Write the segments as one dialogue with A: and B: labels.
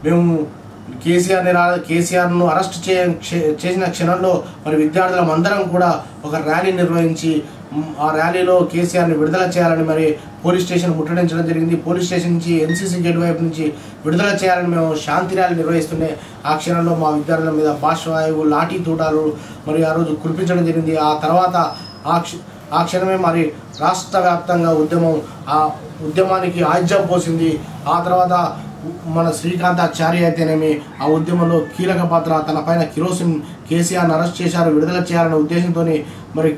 A: మేము కేసీఆర్ను అరెస్ట్ చేసిన క్షణంలో మరి విద్యార్థులం అందరం కూడా ఒక ర్యాలీ నిర్వహించి ఆ ర్యాలీలో కేసీఆర్ని విడుదల చేయాలని మరి పోలీస్ స్టేషన్ ముట్టడించడం జరిగింది. పోలీస్ స్టేషన్ నుంచి ఎన్సీసీ గేట్ వైపు నుంచి విడుదల చేయాలని మేము శాంతి ర్యాలీ నిర్వహిస్తుండే ఆ క్షణంలో మా విద్యార్థుల మీద బాష్పవాయువు లాఠీ తూటాలు మరి ఆ రోజు కురిపించడం జరిగింది. ఆ తర్వాత ఆ క్షణమే మరి రాష్ట్ర వ్యాప్తంగా ఆ ఉద్యమానికి ఆజ్యం పోసింది. ఆ తర్వాత మన శ్రీకాంతాచారి అయితేనేమి ఆ ఉద్యమంలో కీలక పాత్ర, తన పైన కేసీఆర్ని అరెస్ట్ చేశారు, విడుదల చేయాలనే ఉద్దేశంతో మరి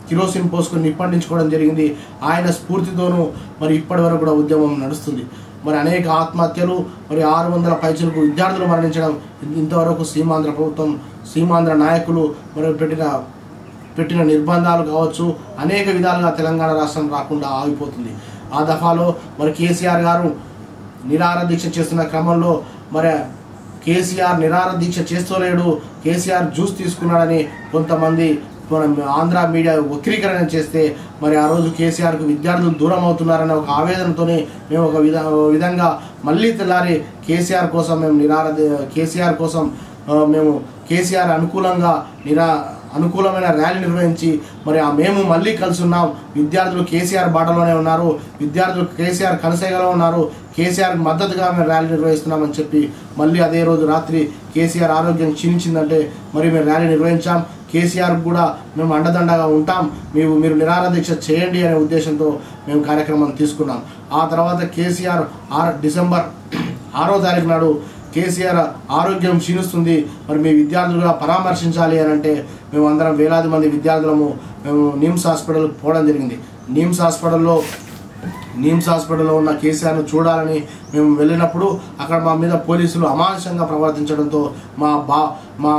A: కిరోసిన్ పోసుకొని నిప్పండించుకోవడం జరిగింది. ఆయన స్ఫూర్తితోనూ మరి ఇప్పటి వరకు కూడా ఉద్యమం నడుస్తుంది. మరి అనేక ఆత్మహత్యలు, మరి 600 పైచలకు విద్యార్థులు మరణించడం, ఇంతవరకు సీమాంధ్ర ప్రభుత్వం, సీమాంధ్ర నాయకులు మరి పెట్టిన నిర్బంధాలు కావచ్చు, అనేక విధాలుగా తెలంగాణ రాష్ట్రం రాకుండా ఆగిపోతుంది. ఆ దఫాలో మరి కేసీఆర్ గారు నిరాహార దీక్ష చేస్తున్న క్రమంలో మరి కేసీఆర్ నిరాహార దీక్ష చేస్తలేడు, కేసీఆర్ జ్యూస్ తీసుకున్నాడని కొంతమంది మన ఆంధ్ర మీడియా వక్రీకరణ చేస్తే మరి ఆ రోజు కేసీఆర్కు విద్యార్థులు దూరం అవుతున్నారనే ఒక ఆవేదనతోనే మేము ఒక విధంగా మళ్ళీ తెల్లారి కేసీఆర్ కోసం మేము కేసీఆర్ అనుకూలమైన ర్యాలీ నిర్వహించి మరి మేము మళ్ళీ కలిసి ఉన్నాం. విద్యార్థులు కేసీఆర్ బాటలోనే ఉన్నారు, విద్యార్థులు కేసీఆర్ కనసేగలో ఉన్నారు, కేసీఆర్ మద్దతుగా మేము ర్యాలీ నిర్వహిస్తున్నామని చెప్పి మళ్ళీ అదే రోజు రాత్రి కేసీఆర్ ఆరోగ్యం క్షీణించిందంటే మరి మేము ర్యాలీ నిర్వహించాం. కేసీఆర్ కూడా మేము అండదండగా ఉంటాం, మీరు నిరాహార దీక్ష చేయండి అనే ఉద్దేశంతో మేము కార్యక్రమం తీసుకున్నాం. ఆ తర్వాత కేసీఆర్ డిసెంబర్ 6వ తారీఖు నాడు కేసీఆర్ ఆరోగ్యం క్షీణిస్తుంది, మరి మీ విద్యార్థులుగా పరామర్శించాలి అని అంటే మేము అందరం వేలాది మంది విద్యార్థులము మేము నిమ్స్ హాస్పిటల్కి పోవడం జరిగింది. నిమ్స్ హాస్పిటల్లో ఉన్న కేసీఆర్ను చూడాలని మేము వెళ్ళినప్పుడు అక్కడ మా మీద పోలీసులు అమానుషంగా ప్రవర్తించడంతో మా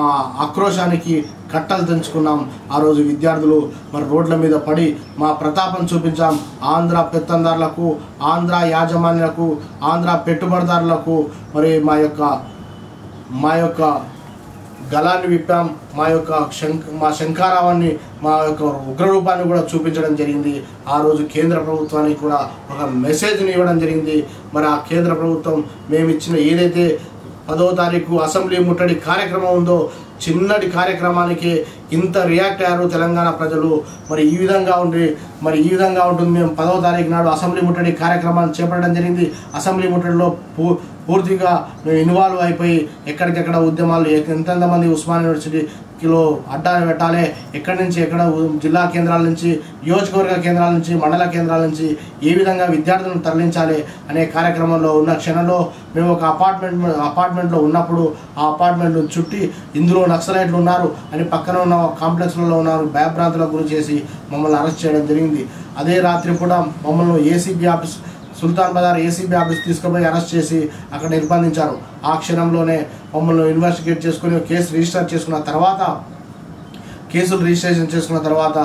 A: ఆక్రోశానికి కట్టలు తెంచుకున్నాం. ఆ రోజు విద్యార్థులు మరి రోడ్ల మీద పడి మా ప్రతాపం చూపించాం. ఆంధ్ర పెత్తందారులకు, ఆంధ్ర యాజమాన్యులకు, ఆంధ్ర పెట్టుబడిదారులకు మరి మా యొక్క గలాన్ని విప్పాం. మా శంఖారావాన్ని, మా యొక్క ఉగ్రరూపాన్ని కూడా చూపించడం జరిగింది. ఆ రోజు కేంద్ర ప్రభుత్వానికి కూడా ఒక మెసేజ్ని ఇవ్వడం జరిగింది. మరి ఆ కేంద్ర ప్రభుత్వం మేము ఇచ్చిన ఏదైతే 10వ తారీఖు అసెంబ్లీ ముట్టడి కార్యక్రమం ఉందో, చిన్నటి కార్యక్రమానికి ఇంత రియాక్ట్ అయ్యారు తెలంగాణ ప్రజలు. మరి ఈ విధంగా ఉంటుంది. మేము 10వ తారీఖు నాడు అసెంబ్లీ ముట్టడి కార్యక్రమాన్ని చేపట్టడం జరిగింది. అసెంబ్లీ ముట్టడిలో పూర్తిగా మేము ఇన్వాల్వ్ అయిపోయి ఎక్కడికెక్కడ ఉద్యమాలు, ఎంతమంది ఉస్మానియా యూనివర్సిటీలో అడ్డాన్ని పెట్టాలి, ఎక్కడి నుంచి ఎక్కడ జిల్లా కేంద్రాల నుంచి, నియోజకవర్గ కేంద్రాల నుంచి, మండల కేంద్రాల నుంచి ఏ విధంగా విద్యార్థులను తరలించాలి అనే కార్యక్రమంలో ఉన్న క్షణంలో మేము ఒక అపార్ట్మెంట్లో ఉన్నప్పుడు ఆ అపార్ట్మెంట్ను చుట్టి ఇందులో నక్సలైట్లు ఉన్నారు అని పక్కన ఉన్న కాంప్లెక్స్లలో ఉన్నారు భయభ్రాంతులకు గురి చేసి మమ్మల్ని అరెస్ట్ చేయడం జరిగింది. అదే రాత్రి కూడా మమ్మల్ని ఏసీబీ ఆఫీస్, సుల్తాన్ బజార్ ఏసీబీ ఆఫీస్ తీసుకుపోయి అరెస్ట్ చేసి అక్కడ నిర్బంధించారు. ఆ క్షణంలోనే మమ్మల్ని ఇన్వెస్టిగేట్ చేసుకుని కేసులు రిజిస్ట్రేషన్ చేసుకున్న తర్వాత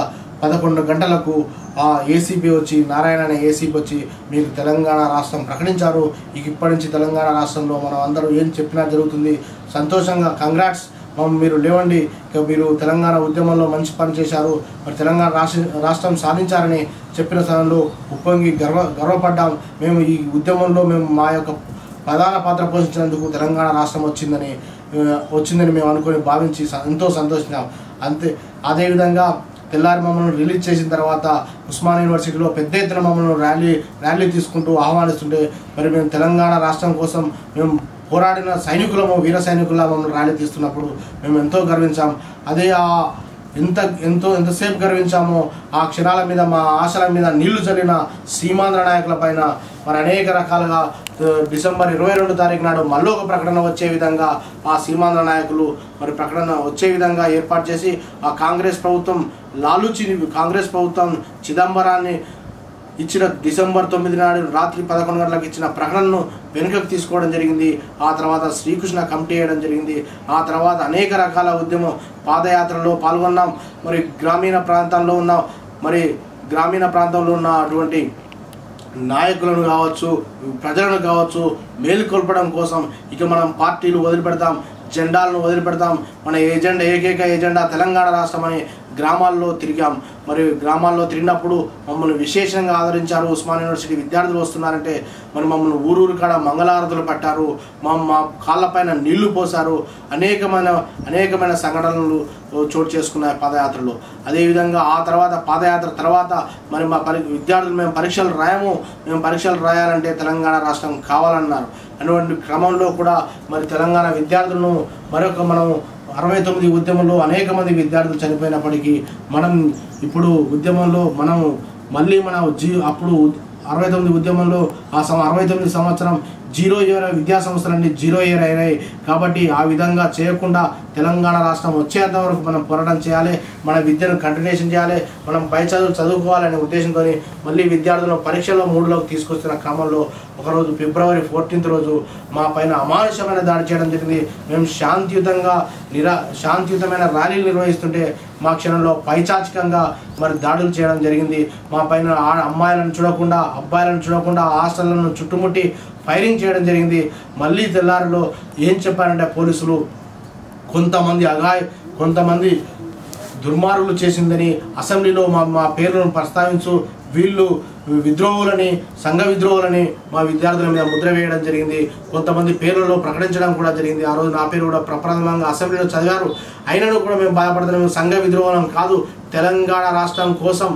A: 11 గంటలకు ఆ ఏసీబీ వచ్చి, నారాయణ అనే ఏసీబీ వచ్చి మీకు తెలంగాణ రాష్ట్రం ప్రకటించారు, ఇప్పటి నుంచి తెలంగాణ రాష్ట్రంలో మనం అందరూ ఏం చెప్పినా జరుగుతుంది, సంతోషంగా కంగ్రాట్స్, మీరు లేవండి, మీరు తెలంగాణ ఉద్యమంలో మంచి పని చేశారు, మరి తెలంగాణ రాష్ట్రం సాధించారని చెప్పిన సమయంలో ఉప్పొంగి గర్వపడ్డాం. మేము ఈ ఉద్యమంలో మా యొక్క ప్రధాన పాత్ర పోషించినందుకు తెలంగాణ రాష్ట్రం వచ్చిందని మేము అనుకొని భావించి ఎంతో సంతోషించాం. అదేవిధంగా తెల్లారి మమ్మల్ని రిలీజ్ చేసిన తర్వాత ఉస్మానియా యూనివర్సిటీలో పెద్ద ఎత్తున మమ్మల్ని ర్యాలీ తీసుకుంటూ ఆహ్వానిస్తుంటే మరి మేము తెలంగాణ రాష్ట్రం కోసం మేము పోరాడిన వీర సైనికుల మమ్మల్ని ర్యాలీ తీస్తున్నప్పుడు మేము ఎంతో గర్వించాం. అదే ఎంతసేపు గర్వించామో ఆ క్షణాల మీద, మా ఆశల మీద నీళ్లు చల్లిన సీమాంధ్ర నాయకుల పైన మరి అనేక రకాలుగా డిసెంబర్ 22 తారీఖు నాడు మళ్ళీ ఒక ప్రకటన వచ్చే విధంగా ఆ సీమాంధ్ర నాయకులు మరి ప్రకటన వచ్చే విధంగా ఏర్పాటు చేసి ఆ కాంగ్రెస్ ప్రభుత్వం చిదంబరాన్ని ఇచ్చిన డిసెంబర్ 9 నాడు రాత్రి 11 గంటలకు ఇచ్చిన ప్రకటనను వెనుకకు తీసుకోవడం జరిగింది. ఆ తర్వాత శ్రీకృష్ణ కమిటీ వేయడం జరిగింది. ఆ తర్వాత అనేక రకాల ఉద్యమం పాదయాత్రలో పాల్గొన్నాం. మరి గ్రామీణ ప్రాంతంలో ఉన్న అటువంటి నాయకులను కావచ్చు, ప్రజలను కావచ్చు మేలుకొల్పడం కోసం ఇక మనం పార్టీలు వదిలిపెడతాం, జెండాలను వదిలిపెడతాం, మన ఏకైక ఎజెండా తెలంగాణ రాష్ట్రం అని గ్రామాల్లో తిరిగాం. మరి గ్రామాల్లో తిరిగినప్పుడు మమ్మల్ని విశేషంగా ఆదరించారు. ఉస్మానియా యూనివర్సిటీ విద్యార్థులు వస్తున్నారంటే మరి మమ్మల్ని ఊరూరు కాడ మంగళారతులు పట్టారు, మా కాళ్ళపైన నీళ్లు పోసారు. అనేకమైన సంఘటనలు చోటు చేసుకున్నాయి పాదయాత్రలో. అదేవిధంగా ఆ తర్వాత పాదయాత్ర తర్వాత మరి మా విద్యార్థులు మేము పరీక్షలు రాయాలంటే తెలంగాణ రాష్ట్రం కావాలన్నారు. అటువంటి క్రమంలో కూడా మరి తెలంగాణ విద్యార్థులను మనం 69 ఉద్యమంలో అనేక మంది విద్యార్థులు చనిపోయినప్పటికీ మనం ఇప్పుడు ఉద్యమంలో అప్పుడు 69 ఉద్యమంలో 69 సంవత్సరం 0 ఇయర్ విద్యా సంస్థలన్నీ 0 ఇయర్ అయినాయి. కాబట్టి ఆ విధంగా చేయకుండా తెలంగాణ రాష్ట్రం వచ్చేంత వరకు మనం పోరాటం చేయాలి, మన విద్యను కంటిన్యూషన్ చేయాలి, మనం పై చదువుకోవాలనే ఉద్దేశంతో మళ్ళీ విద్యార్థులను పరీక్షల్లో 3లోకి తీసుకొస్తున్న క్రమంలో ఒకరోజు ఫిబ్రవరి 14 రోజు మా పైన అమానుషమైన దాడి చేయడం జరిగింది. మేము శాంతియుతమైన ర్యాలీలు నిర్వహిస్తుంటే మా క్షణంలో పైచాచికంగా మరి దాడులు చేయడం జరిగింది. మా పైన అమ్మాయిలను చూడకుండా అబ్బాయిలను చూడకుండా హాస్టళ్లను చుట్టుముట్టి ఫైరింగ్ చేయడం జరిగింది. మళ్ళీ తెల్లారిలో ఏం చెప్పారంటే పోలీసులు కొంతమంది దుర్మార్గులు చేసిందని అసెంబ్లీలో మా పేర్లను ప్రస్తావించు వీళ్ళు సంఘ విద్రోహులని మా విద్యార్థుల మీద ముద్ర వేయడం జరిగింది. కొంతమంది పేర్లలో ప్రకటించడం కూడా జరిగింది. ఆ రోజు నా పేరు కూడా ప్రప్రథమంగా అసెంబ్లీలో చదివారు. అయినను కూడా మేము బాధపడుతున్నాము. సంఘ విద్రోహం కాదు, తెలంగాణ రాష్ట్రం కోసం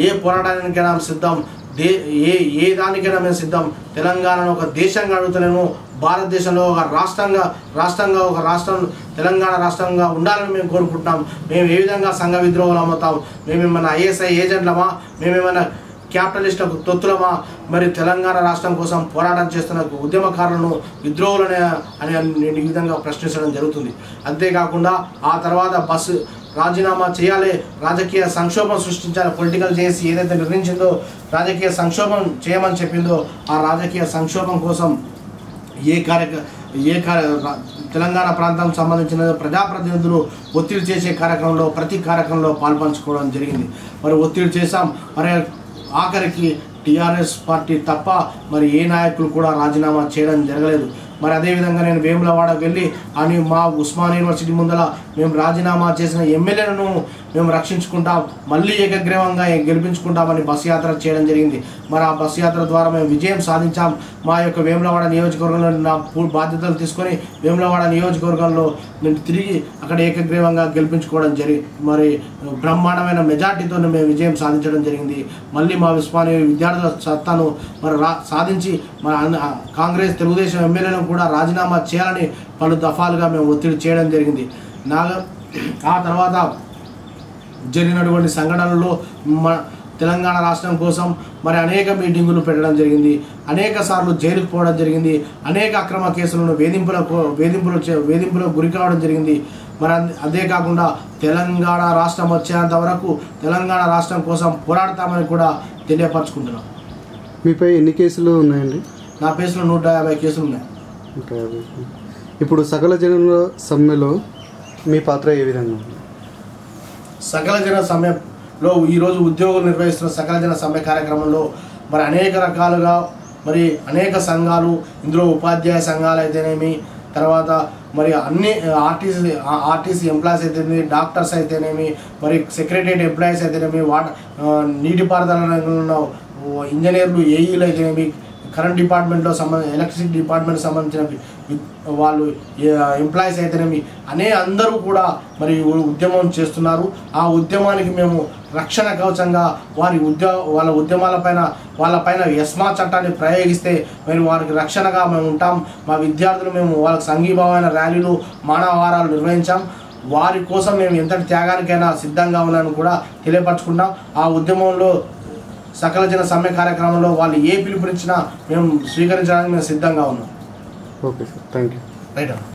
A: ఏ పోరాటానికైనా సిద్ధం, ఏ దానికైనా మేము సిద్ధం. తెలంగాణను ఒక దేశంగా అడుగుతలేము, భారతదేశంలో ఒక రాష్ట్రం తెలంగాణ రాష్ట్రంగా ఉండాలని మేము కోరుకుంటున్నాం. మేము ఏ విధంగా సంఘ విద్రోహాలు అమ్ముతాం? మేమేమన్నా ఐఎస్ఐ ఏజెంట్లమా? మేమేమన్నా క్యాపిటలిస్టులకు తొత్తులమా? మరి తెలంగాణ రాష్ట్రం కోసం పోరాటం చేస్తున్న ఉద్యమకారులను విద్రోహులనే అని నేను ఈ విధంగా ప్రశ్నించడం జరుగుతుంది. అంతేకాకుండా ఆ తర్వాత రాజీనామా చేయాలి, రాజకీయ సంక్షోభం సృష్టించాలి, పొలిటికల్ చేసి ఏదైతే నిర్ణయించిందో రాజకీయ సంక్షోభం చేయమని చెప్పిందో ఆ రాజకీయ సంక్షోభం కోసం తెలంగాణ ప్రాంతం సంబంధించిన ప్రజాప్రతినిధులు ఒత్తిడి చేసే ప్రతి కార్యక్రమంలో పాల్పంచుకోవడం జరిగింది. మరి ఒత్తిడి చేశాం. మరి ఆఖరికి టీఆర్ఎస్ పార్టీ తప్ప మరి ఏ నాయకులు కూడా రాజీనామా చేయడం జరగలేదు. మరి అదేవిధంగా నేను వేములవాడ వెళ్ళి మా ఉస్మానియా యూనివర్సిటీ ముందర మేము రాజీనామా చేసిన ఎమ్మెల్యేలను మేము రక్షించుకుంటాం, మళ్ళీ ఏకగ్రీవంగా గెలిపించుకుంటామని బస్సు యాత్ర చేయడం జరిగింది. మరి ఆ బస్సు యాత్ర ద్వారా మేము విజయం సాధించాం. మా యొక్క వేములవాడ నియోజకవర్గంలో నా బాధ్యతలు తీసుకొని వేములవాడ నియోజకవర్గంలో నేను తిరిగి అక్కడ ఏకగ్రీవంగా గెలిపించుకోవడం మరి బ్రహ్మాండమైన మెజార్టీతో మేము విజయం సాధించడం జరిగింది. మళ్ళీ మా ఉస్మానియా విద్యార్థుల సత్తాను మరి సాధించి కాంగ్రెస్ తెలుగుదేశం ఎమ్మెల్యేలను కూడా రాజీనామా చేయాలని పలు దఫాలుగా మేము ఒత్తిడి చేయడం జరిగింది. ఆ తర్వాత జరిగినటువంటి సంఘటనల్లో తెలంగాణ రాష్ట్రం కోసం మరి అనేక మీటింగులు పెట్టడం జరిగింది, అనేక సార్లు జైలుకు పోవడం జరిగింది, అనేక అక్రమ కేసులను వేధింపులకు గురి కావడం జరిగింది. మరి అదే కాకుండా తెలంగాణ రాష్ట్రం వచ్చేంత వరకు తెలంగాణ రాష్ట్రం కోసం పోరాడతామని కూడా తెలియపరచుకుంటున్నాం.
B: మీపై ఎన్ని కేసులు ఉన్నాయండి?
A: నా కేసులో 150 కేసులు ఉన్నాయి.
B: ఇప్పుడు సకల జనుల సమ్మెలో మీ పాత్ర ఏ విధంగా?
A: సకల జన సమ్మెలో ఈరోజు ఉద్యోగులు నిర్వహిస్తున్న సకల జన సమ్మె కార్యక్రమంలో మరి అనేక రకాలుగా మరి అనేక సంఘాలు, ఇందులో ఉపాధ్యాయ సంఘాలు అయితేనేమి, తర్వాత మరి అన్ని ఆర్టీసీ ఎంప్లాయీస్ అయితేనేమి, డాక్టర్స్ అయితేనేమి, మరి సెక్రటరియట్ ఎంప్లాయీస్ అయితేనేమి, నీటిపారుదల ఇంజనీర్లు, ఏఈలు అయితేనేమి, కరెంట్ డిపార్ట్మెంట్లో ఎలక్ట్రిసిటీ డిపార్ట్మెంట్ సంబంధించిన వాళ్ళు ఎంప్లాయీస్ అయితేనేమి అందరూ కూడా మరి ఉద్యమం చేస్తున్నారు. ఆ ఉద్యమానికి మేము రక్షణ కవచంగా వాళ్ళ వాళ్ళపైన ఎస్మా చట్టాన్ని ప్రయోగిస్తే మరి వారికి రక్షణగా మేము ఉంటాం. మా విద్యార్థులు వాళ్ళకి సంఘీభావమైన ర్యాలీలు, మానవారాలు నిర్వహించాం. వారి కోసం మేము ఎంతటి త్యాగానికైనా సిద్ధంగా ఉన్నామని కూడా తెలియపరచుకుంటాం. ఆ ఉద్యమంలో సకల జన సమ్మె కార్యక్రమంలో వాళ్ళు ఏ పిలుపునిచ్చినా మేము స్వీకరించడానికి మేము సిద్ధంగా ఉన్నాం.
B: Okay sir, thank you.
A: Right.